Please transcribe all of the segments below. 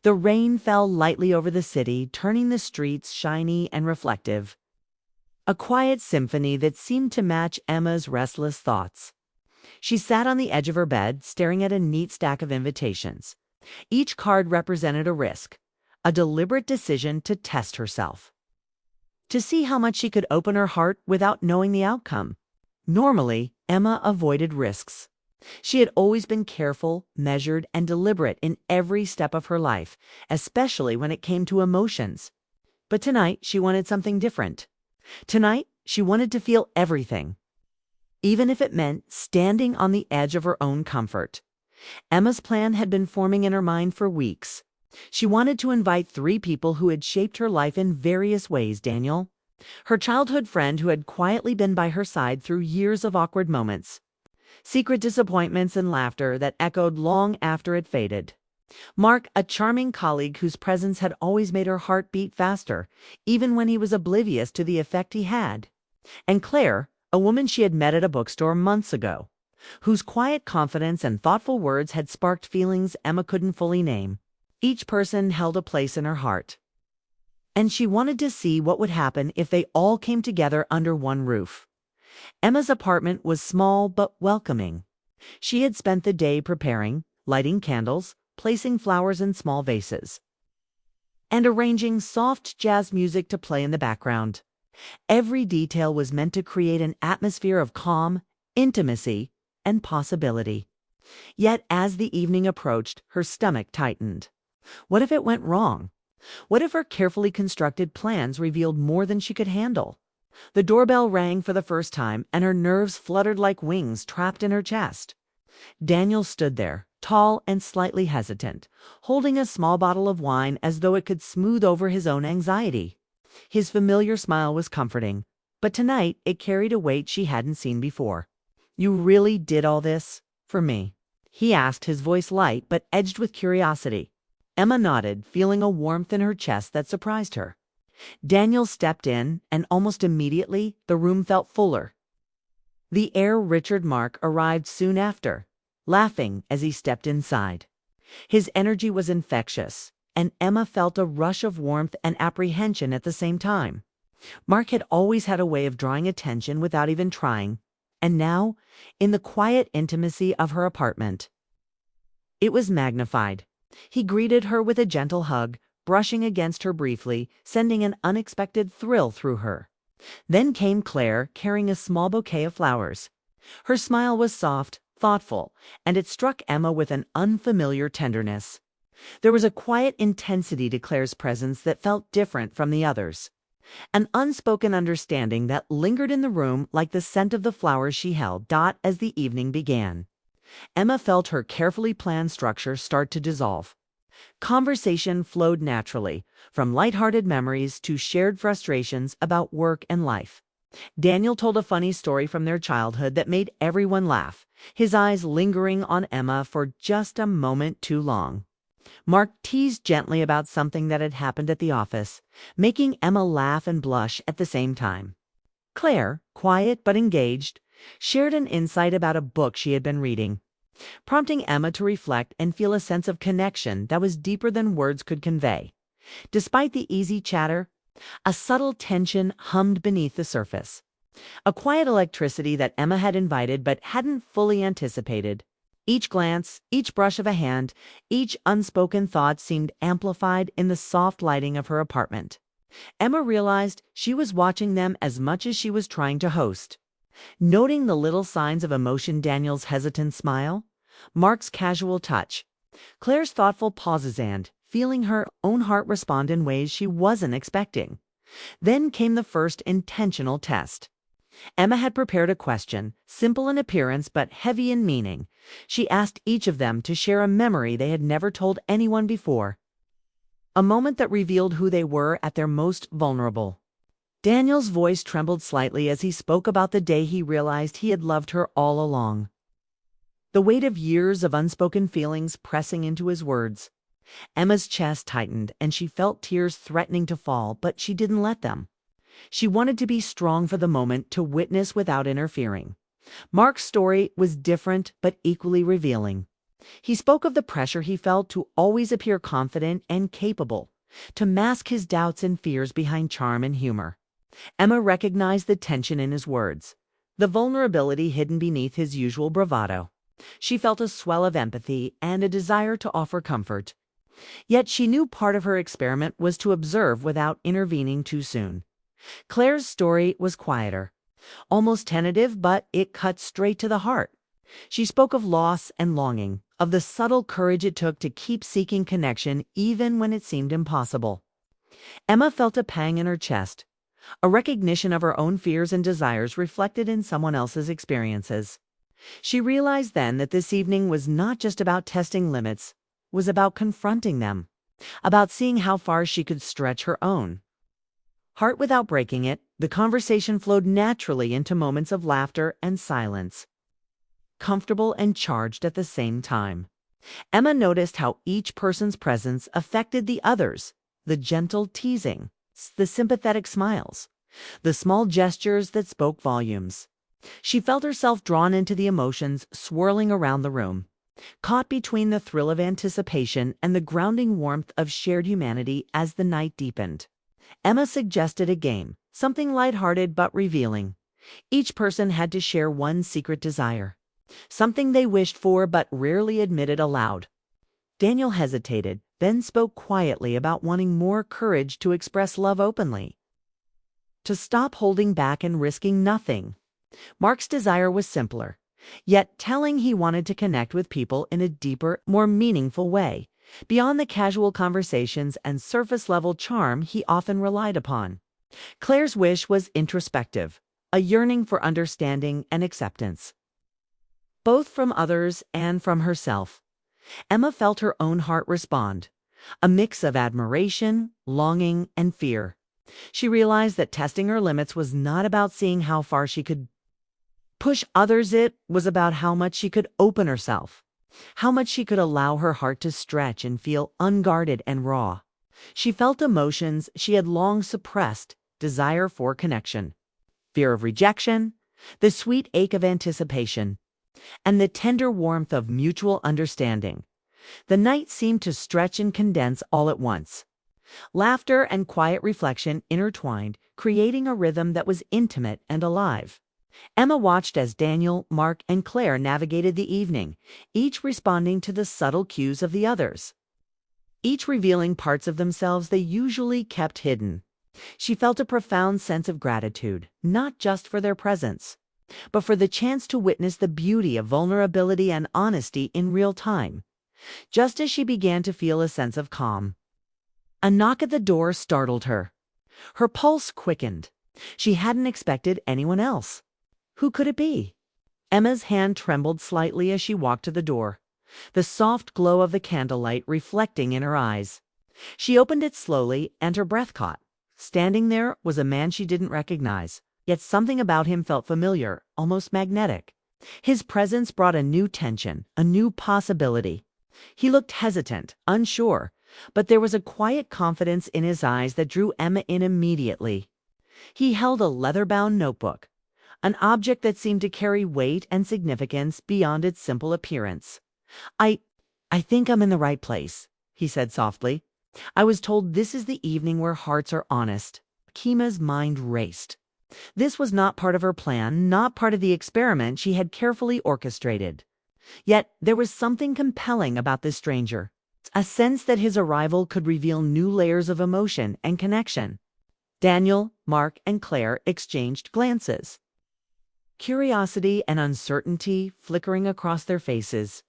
The rain fell lightly over the city, turning the streets shiny and reflective. A quiet symphony that seemed to match Emma's restless thoughts. She sat on the edge of her bed, staring at a neat stack of invitations. Each card represented a risk, a deliberate decision to test herself, to see how much she could open her heart without knowing the outcome. Normally, Emma avoided risks. She had always been careful, measured, and deliberate in every step of her life, especially when it came to emotions. But tonight, she wanted something different. Tonight, she wanted to feel everything, even if it meant standing on the edge of her own comfort. Emma's plan had been forming in her mind for weeks. She wanted to invite 3 people who had shaped her life in various ways. Daniel, her childhood friend who had quietly been by her side through years of awkward moments, secret disappointments and laughter that echoed long after it faded. Mark, a charming colleague whose presence had always made her heart beat faster, even when he was oblivious to the effect he had. And Claire, a woman she had met at a bookstore months ago, whose quiet confidence and thoughtful words had sparked feelings Emma couldn't fully name. Each person held a place in her heart, and she wanted to see what would happen if they all came together under one roof. Emma's apartment was small but welcoming. She had spent the day preparing, lighting candles, placing flowers in small vases, and arranging soft jazz music to play in the background. Every detail was meant to create an atmosphere of calm, intimacy, and possibility. Yet as the evening approached, her stomach tightened. What if it went wrong? What if her carefully constructed plans revealed more than she could handle? The doorbell rang for the first time, and her nerves fluttered like wings trapped in her chest. Daniel stood there, tall and slightly hesitant, holding a small bottle of wine as though it could smooth over his own anxiety. His familiar smile was comforting, but tonight it carried a weight she hadn't seen before. "You really did all this for me?" he asked, his voice light but edged with curiosity. Emma nodded, feeling a warmth in her chest that surprised her. Daniel stepped in, and almost immediately the room felt fuller. The heir Richard Mark arrived soon after, laughing as he stepped inside. His energy was infectious, and Emma felt a rush of warmth and apprehension at the same time. Mark had always had a way of drawing attention without even trying, and now, in the quiet intimacy of her apartment, it was magnified. He greeted her with a gentle hug, brushing against her briefly, sending an unexpected thrill through her. Then came Claire, carrying a small bouquet of flowers. Her smile was soft, thoughtful, and it struck Emma with an unfamiliar tenderness. There was a quiet intensity to Claire's presence that felt different from the others. An unspoken understanding that lingered in the room like the scent of the flowers she held. As the evening began, Emma felt her carefully planned structure start to dissolve. Conversation flowed naturally, from lighthearted memories to shared frustrations about work and life. Daniel told a funny story from their childhood that made everyone laugh, his eyes lingering on Emma for just a moment too long. Mark teased gently about something that had happened at the office, making Emma laugh and blush at the same time. Claire, quiet but engaged, shared an insight about a book she had been reading, prompting Emma to reflect and feel a sense of connection that was deeper than words could convey. Despite the easy chatter, a subtle tension hummed beneath the surface, a quiet electricity that Emma had invited but hadn't fully anticipated. Each glance, each brush of a hand, each unspoken thought seemed amplified in the soft lighting of her apartment. Emma realized she was watching them as much as she was trying to host. Noting the little signs of emotion, Daniel's hesitant smile, Mark's casual touch, Claire's thoughtful pauses, and feeling her own heart respond in ways she wasn't expecting. Then came the first intentional test. Emma had prepared a question, simple in appearance but heavy in meaning. She asked each of them to share a memory they had never told anyone before, a moment that revealed who they were at their most vulnerable. Daniel's voice trembled slightly as he spoke about the day he realized he had loved her all along. The weight of years of unspoken feelings pressing into his words. Emma's chest tightened, and she felt tears threatening to fall, but she didn't let them. She wanted to be strong for the moment, to witness without interfering. Mark's story was different but equally revealing. He spoke of the pressure he felt to always appear confident and capable, to mask his doubts and fears behind charm and humor. Emma recognized the tension in his words, the vulnerability hidden beneath his usual bravado. She felt a swell of empathy and a desire to offer comfort. Yet she knew part of her experiment was to observe without intervening too soon. Claire's story was quieter, almost tentative, but it cut straight to the heart. She spoke of loss and longing, of the subtle courage it took to keep seeking connection even when it seemed impossible. Emma felt a pang in her chest, a recognition of her own fears and desires reflected in someone else's experiences. She realized then that this evening was not just about testing limits, was about confronting them, about seeing how far she could stretch her own. Heart without breaking it, the conversation flowed naturally into moments of laughter and silence, comfortable and charged at the same time. Emma noticed how each person's presence affected the others, the gentle teasing, the sympathetic smiles, the small gestures that spoke volumes. She felt herself drawn into the emotions swirling around the room, caught between the thrill of anticipation and the grounding warmth of shared humanity as the night deepened. Emma suggested a game, something lighthearted but revealing. Each person had to share one secret desire, something they wished for but rarely admitted aloud. Daniel hesitated, then spoke quietly about wanting more courage to express love openly, to stop holding back and risking nothing. Mark's desire was simpler, yet telling he wanted to connect with people in a deeper, more meaningful way, beyond the casual conversations and surface-level charm he often relied upon. Claire's wish was introspective, a yearning for understanding and acceptance, both from others and from herself. Emma felt her own heart respond, a mix of admiration, longing, and fear. She realized that testing her limits was not about seeing how far she could push others, it was about how much she could open herself, how much she could allow her heart to stretch and feel unguarded and raw. She felt emotions she had long suppressed, desire for connection, fear of rejection, the sweet ache of anticipation, and the tender warmth of mutual understanding. The night seemed to stretch and condense all at once. Laughter and quiet reflection intertwined, creating a rhythm that was intimate and alive. Emma watched as Daniel, Mark, and Claire navigated the evening, each responding to the subtle cues of the others, each revealing parts of themselves they usually kept hidden. She felt a profound sense of gratitude, not just for their presence, but for the chance to witness the beauty of vulnerability and honesty in real time. Just as she began to feel a sense of calm, a knock at the door startled her. Her pulse quickened. She hadn't expected anyone else. Who could it be? Emma's hand trembled slightly as she walked to the door, the soft glow of the candlelight reflecting in her eyes. She opened it slowly, and her breath caught. Standing there was a man she didn't recognize, yet something about him felt familiar, almost magnetic. His presence brought a new tension, a new possibility. He looked hesitant, unsure, but there was a quiet confidence in his eyes that drew Emma in immediately. He held a leather-bound notebook, an object that seemed to carry weight and significance beyond its simple appearance. I think I'm in the right place," he said softly. "I was told this is the evening where hearts are honest." Kima's mind raced. This was not part of her plan, not part of the experiment she had carefully orchestrated. Yet there was something compelling about this stranger, a sense that his arrival could reveal new layers of emotion and connection. Daniel, Mark, and Claire exchanged glances, curiosity and uncertainty flickering across their faces.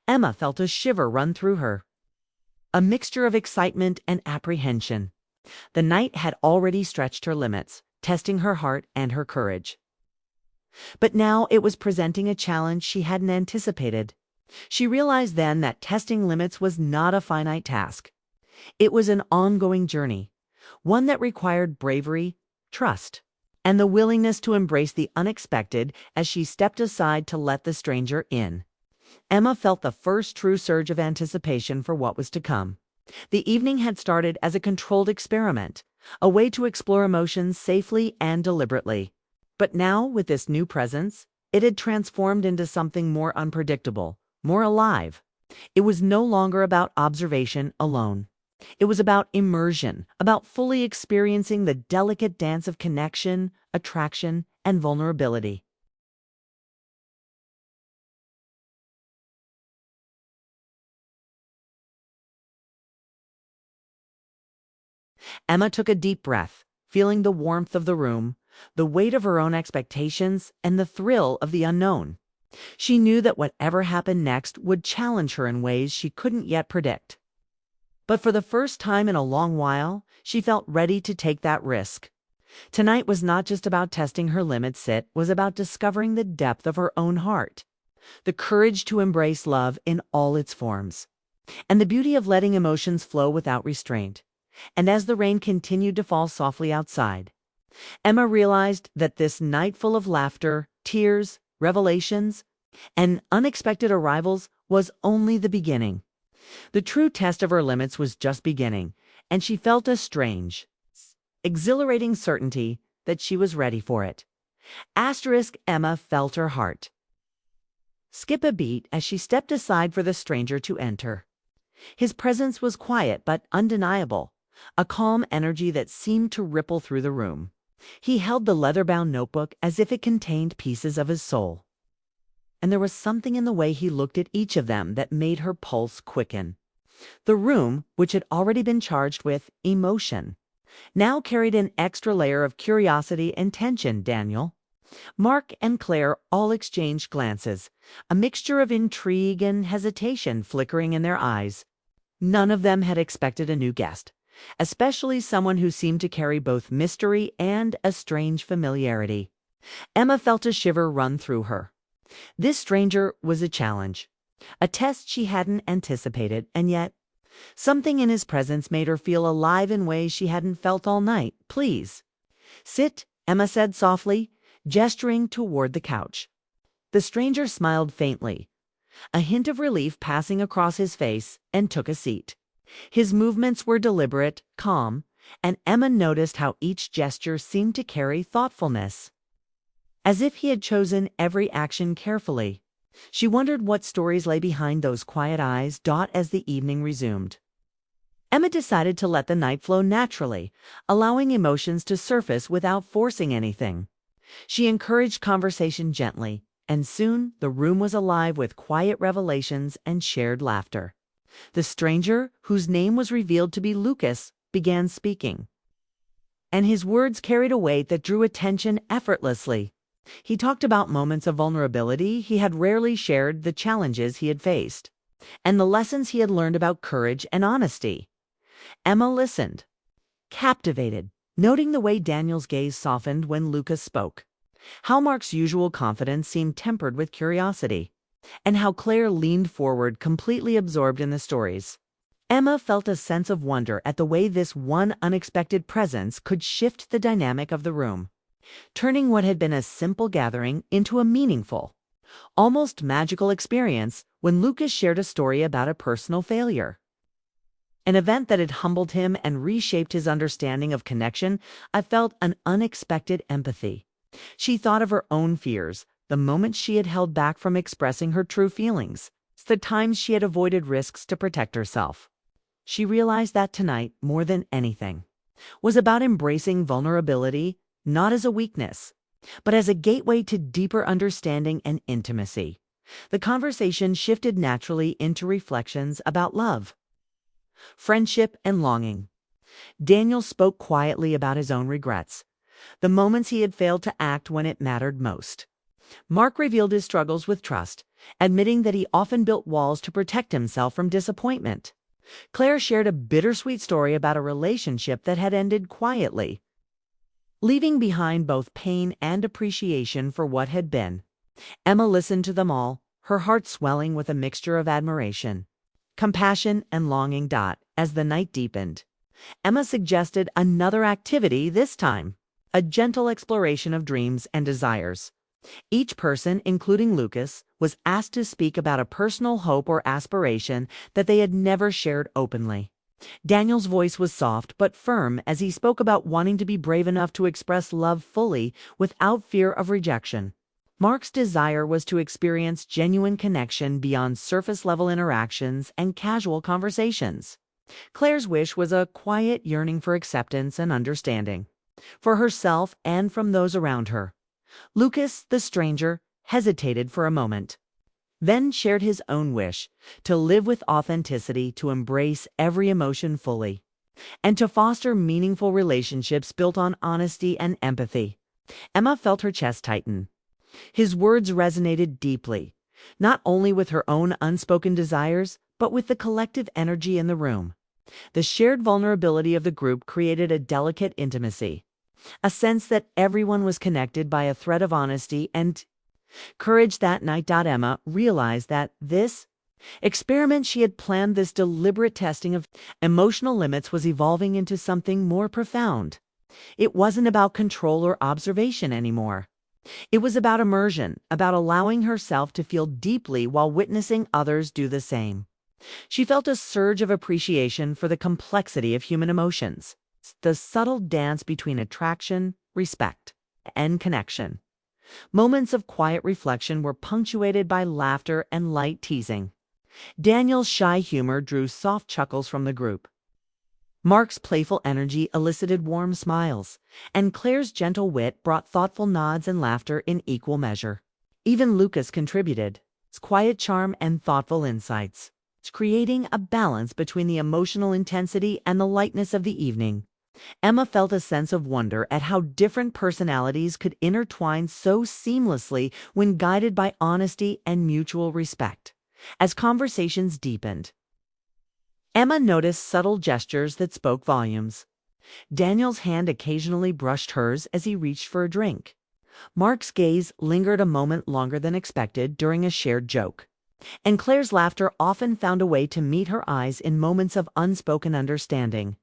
Emma felt a shiver run through her, a mixture of excitement and apprehension. The night had already stretched her limits, testing her heart and her courage. But now it was presenting a challenge she hadn't anticipated. She realized then that testing limits was not a finite task. It was an ongoing journey, one that required bravery, trust, and the willingness to embrace the unexpected as she stepped aside to let the stranger in. Emma felt the first true surge of anticipation for what was to come. The evening had started as a controlled experiment, a way to explore emotions safely and deliberately. But now, with this new presence, it had transformed into something more unpredictable, more alive. It was no longer about observation alone. It was about immersion, about fully experiencing the delicate dance of connection, attraction, and vulnerability. Emma took a deep breath, feeling the warmth of the room, the weight of her own expectations, and the thrill of the unknown. She knew that whatever happened next would challenge her in ways she couldn't yet predict. But for the first time in a long while, she felt ready to take that risk. Tonight was not just about testing her limits, it was about discovering the depth of her own heart, the courage to embrace love in all its forms, and the beauty of letting emotions flow without restraint. And as the rain continued to fall softly outside, Emma realized that this night full of laughter, tears, revelations, and unexpected arrivals was only the beginning. The true test of her limits was just beginning, and she felt a strange, exhilarating certainty that she was ready for it. Emma felt her heart skip a beat as she stepped aside for the stranger to enter. His presence was quiet but undeniable, a calm energy that seemed to ripple through the room. He held the leather-bound notebook as if it contained pieces of his soul. And there was something in the way he looked at each of them that made her pulse quicken. The room, which had already been charged with emotion, now carried an extra layer of curiosity and tension. Daniel, Mark, and Claire all exchanged glances, a mixture of intrigue and hesitation flickering in their eyes. None of them had expected a new guest, especially someone who seemed to carry both mystery and a strange familiarity. Emma felt a shiver run through her. This stranger was a challenge, a test she hadn't anticipated, and yet something in his presence made her feel alive in ways she hadn't felt all night. "Please sit," Emma said softly, gesturing toward the couch. The stranger smiled faintly, a hint of relief passing across his face, and took a seat. His movements were deliberate, calm, and Emma noticed how each gesture seemed to carry thoughtfulness, as if he had chosen every action carefully. She wondered what stories lay behind those quiet eyes. As the evening resumed, Emma decided to let the night flow naturally, allowing emotions to surface without forcing anything. She encouraged conversation gently, and soon the room was alive with quiet revelations and shared laughter. The stranger, whose name was revealed to be Lucas, began speaking, and his words carried a weight that drew attention effortlessly. He talked about moments of vulnerability he had rarely shared, the challenges he had faced, and the lessons he had learned about courage and honesty. Emma listened, captivated, noting the way Daniel's gaze softened when Lucas spoke, how Mark's usual confidence seemed tempered with curiosity, and how Claire leaned forward, completely absorbed in the stories. Emma felt a sense of wonder at the way this one unexpected presence could shift the dynamic of the room, turning what had been a simple gathering into a meaningful, almost magical experience when Lucas shared a story about a personal failure, an event that had humbled him and reshaped his understanding of connection. I felt an unexpected empathy. She thought of her own fears, the moments she had held back from expressing her true feelings, the times she had avoided risks to protect herself. She realized that tonight, more than anything, was about embracing vulnerability, not as a weakness, but as a gateway to deeper understanding and intimacy. The conversation shifted naturally into reflections about love, friendship, and longing. Daniel spoke quietly about his own regrets, the moments he had failed to act when it mattered most. Mark revealed his struggles with trust, admitting that he often built walls to protect himself from disappointment. Claire shared a bittersweet story about a relationship that had ended quietly, leaving behind both pain and appreciation for what had been. Emma listened to them all, her heart swelling with a mixture of admiration, compassion, and longing. As the night deepened, Emma suggested another activity, this time a gentle exploration of dreams and desires. Each person, including Lucas, was asked to speak about a personal hope or aspiration that they had never shared openly. Daniel's voice was soft but firm as he spoke about wanting to be brave enough to express love fully without fear of rejection. Mark's desire was to experience genuine connection beyond surface-level interactions and casual conversations. Claire's wish was a quiet yearning for acceptance and understanding, for herself and from those around her. Lucas, the stranger, hesitated for a moment, then shared his own wish to live with authenticity, to embrace every emotion fully, and to foster meaningful relationships built on honesty and empathy. Emma felt her chest tighten. His words resonated deeply, not only with her own unspoken desires, but with the collective energy in the room. The shared vulnerability of the group created a delicate intimacy, a sense that everyone was connected by a thread of honesty and courage. That night, Emma realized that this experiment she had planned, this deliberate testing of emotional limits, was evolving into something more profound. It wasn't about control or observation anymore. It was about immersion, about allowing herself to feel deeply while witnessing others do the same. She felt a surge of appreciation for the complexity of human emotions, the subtle dance between attraction, respect, and connection. Moments of quiet reflection were punctuated by laughter and light teasing. Daniel's shy humor drew soft chuckles from the group. Mark's playful energy elicited warm smiles, and Claire's gentle wit brought thoughtful nods and laughter in equal measure. Even Lucas contributed, his quiet charm and thoughtful insights, creating a balance between the emotional intensity and the lightness of the evening. Emma felt a sense of wonder at how different personalities could intertwine so seamlessly when guided by honesty and mutual respect. As conversations deepened, Emma noticed subtle gestures that spoke volumes. Daniel's hand occasionally brushed hers as he reached for a drink. Mark's gaze lingered a moment longer than expected during a shared joke, and Claire's laughter often found a way to meet her eyes in moments of unspoken understanding.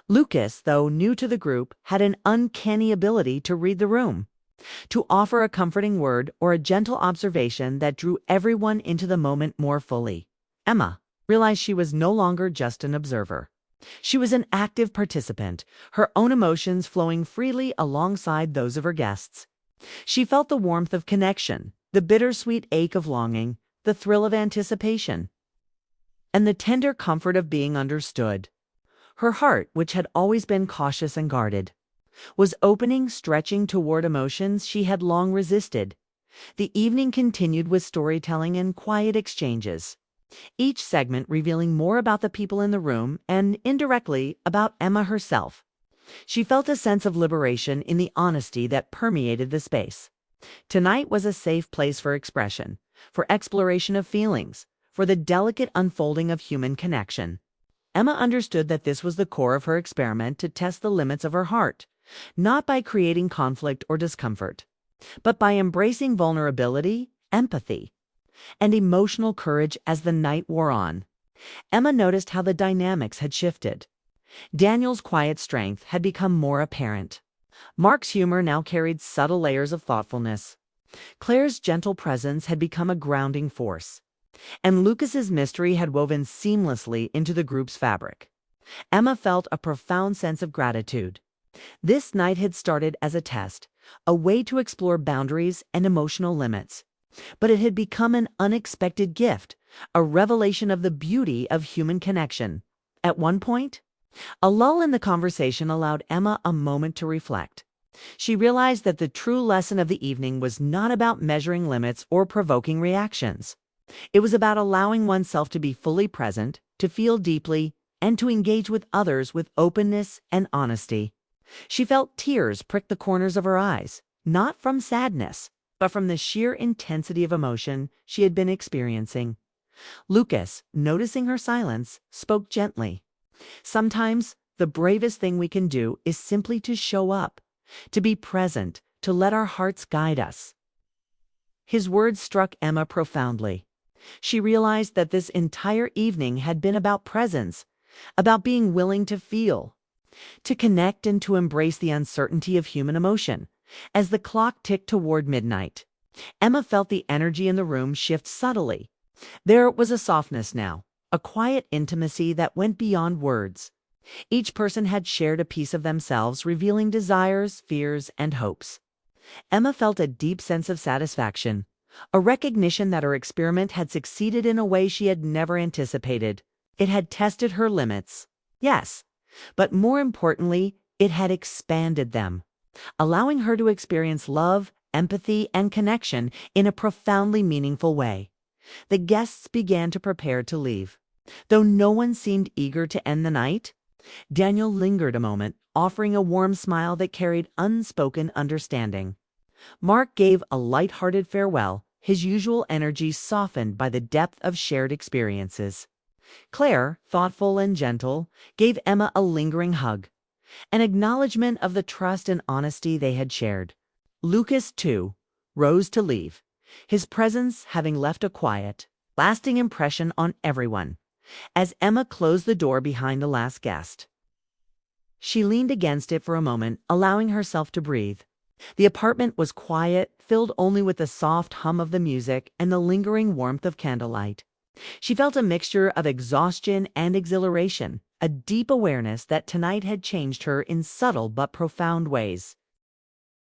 Lucas, though new to the group, had an uncanny ability to read the room, to offer a comforting word or a gentle observation that drew everyone into the moment more fully. Emma realized she was no longer just an observer. She was an active participant, her own emotions flowing freely alongside those of her guests. She felt the warmth of connection, the bittersweet ache of longing, the thrill of anticipation, and the tender comfort of being understood. Her heart, which had always been cautious and guarded, was opening, stretching toward emotions she had long resisted. The evening continued with storytelling and quiet exchanges, each segment revealing more about the people in the room and, indirectly, about Emma herself. She felt a sense of liberation in the honesty that permeated the space. Tonight was a safe place for expression, for exploration of feelings, for the delicate unfolding of human connection. Emma understood that this was the core of her experiment, to test the limits of her heart, not by creating conflict or discomfort, but by embracing vulnerability, empathy, and emotional courage. As the night wore on, Emma noticed how the dynamics had shifted. Daniel's quiet strength had become more apparent. Mark's humor now carried subtle layers of thoughtfulness. Claire's gentle presence had become a grounding force, and Lucas's mystery had woven seamlessly into the group's fabric. Emma felt a profound sense of gratitude. This night had started as a test, a way to explore boundaries and emotional limits, but it had become an unexpected gift, a revelation of the beauty of human connection. At one point, a lull in the conversation allowed Emma a moment to reflect. She realized that the true lesson of the evening was not about measuring limits or provoking reactions. It was about allowing oneself to be fully present, to feel deeply, and to engage with others with openness and honesty. She felt tears prick the corners of her eyes, not from sadness, but from the sheer intensity of emotion she had been experiencing. Lucas, noticing her silence, spoke gently. Sometimes the bravest thing we can do is simply to show up, to be present, to let our hearts guide us. His words struck Emma profoundly. She realized that this entire evening had been about presence, about being willing to feel, to connect, and to embrace the uncertainty of human emotion. As the clock ticked toward midnight, Emma felt the energy in the room shift subtly. There was a softness now, a quiet intimacy that went beyond words. Each person had shared a piece of themselves, revealing desires, fears, and hopes. Emma felt a deep sense of satisfaction, a recognition that her experiment had succeeded in a way she had never anticipated. It had tested her limits, yes, but more importantly, it had expanded them, allowing her to experience love, empathy, and connection in a profoundly meaningful way. The guests began to prepare to leave. Though no one seemed eager to end the night, Daniel lingered a moment, offering a warm smile that carried unspoken understanding. Mark gave a light-hearted farewell, his usual energy softened by the depth of shared experiences. Claire, thoughtful and gentle, gave Emma a lingering hug, an acknowledgement of the trust and honesty they had shared. Lucas, too, rose to leave, his presence having left a quiet, lasting impression on everyone. As Emma closed the door behind the last guest, she leaned against it for a moment, allowing herself to breathe. The apartment was quiet, filled only with the soft hum of the music and the lingering warmth of candlelight. She felt a mixture of exhaustion and exhilaration, a deep awareness that tonight had changed her in subtle but profound ways.